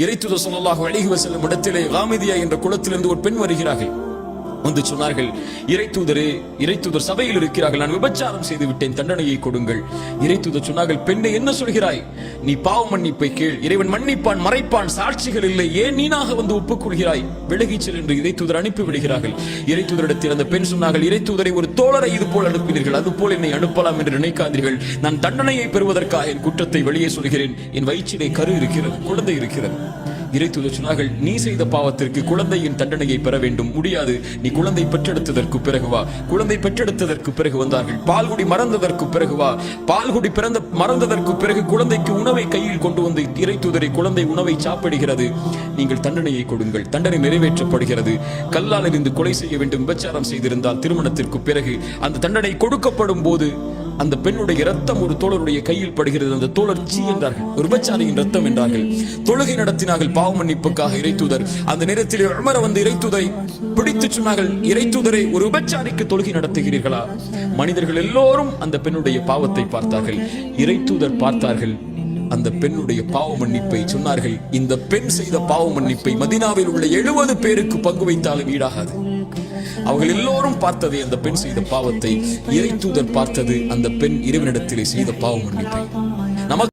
இறைத்தூதர் ஸல்லல்லாஹு அலைஹி வஸல்லம் இடத்திலே காமிதியா என்ற குளத்திலிருந்து ஒரு பெண் வருகிறார்கள். வந்து சொன்னார்கள், இறைத்தூதர் சபையில் இருக்கிறார்கள், நான் விபச்சாரம் செய்து விட்டேன், தண்டனையை கொடுங்கள். இறைத்தூதர் சொன்னார்கள், பெண்ணை என்ன சொல்கிறாய்? நீ பாவ மன்னிப்பை கேள், இறைவன் மன்னிப்பான், மறைப்பான், சாட்சிகள் இல்லை, ஏன் நீனாக வந்து ஒப்புக்கொள்கிறாய்? விலகிச்சல் என்று இறைத்தூதர் அனுப்பி விடுகிறார்கள். இறைத்தூதரிடத்தில் அந்த பெண் சொன்னார்கள், இறைத்தூதரை ஒரு தோழரை இது போல் அனுப்பினீர்கள், அது போல் என்னை அனுப்பலாம் என்று நினைக்காதீர்கள். நான் தண்டனையை பெறுவதற்காக என் குற்றத்தை வெளியே சொல்கிறேன். என் வயிற்றிலே கரு இருக்கிறது, குழந்தை இருக்கிறது. இறைத்தூதர் சொன்னார்கள், நீ செய்த பாவத்திற்கு குழந்தையின் தண்டனையை பெற வேண்டும், முடியாது. நீ குழந்தை பெற்றெடுத்ததற்கு பிறகு வா. குழந்தை பெற்றெடுத்ததற்கு பிறகு வந்தார்கள். பால்குடி மறந்ததற்கு பிறகு வா. பால்குடி மறந்ததற்கு பிறகு குழந்தைக்கு உணவை கையில் கொண்டு வந்து இறைத்தூதரை, குழந்தை உணவை சாப்பிடுகிறது, நீங்கள் தண்டனையை கொடுங்கள். தண்டனை நிறைவேற்றப்படுகிறது. கல்லால் எறிந்து கொலை செய்ய வேண்டும். விபச்சாரம் செய்திருந்தால் திருமணத்திற்கு பிறகு அந்த தண்டனை கொடுக்கப்படும் போது அந்த பெண்ணுடைய இரத்தம் ஒரு தோழருடைய கையில் படுகிறது. அந்த தோழர் சீ என்றார்கள், ஒரு விபச்சாரியின் ரத்தம் என்றார்கள். தொழுகை நடத்தினார்கள் பாவ மன்னிப்புக்காக. இறைத்தூதர் அந்த நேரத்தில் உமர் வந்து இறைத்தூதரை பிடித்து சொன்னார்கள், இறைத்தூதரை, ஒரு விபச்சாரிக்கு தொழுகை நடத்துகிறீர்களா? மனிதர்கள் எல்லோரும் அந்த பெண்ணுடைய பாவத்தை பார்த்தார்கள். இறைத்தூதர் பார்த்தார்கள் அந்த பெண்ணுடைய பாவ மன்னிப்பை. சொன்னார்கள், இந்த பெண் செய்த பாவ மன்னிப்பை மதீனாவில் உள்ள 70 பேருக்கு பங்கு வைத்தாலும் ஈடாகாது. அவர்கள் எல்லோரும் பார்த்ததை அந்த பெண் செய்த பாவத்தை, இறைத்தூதர் பார்த்தது அந்த பெண் இறைவனிடத்திலே செய்த பாவ மன்னிப்பை. நமக்கு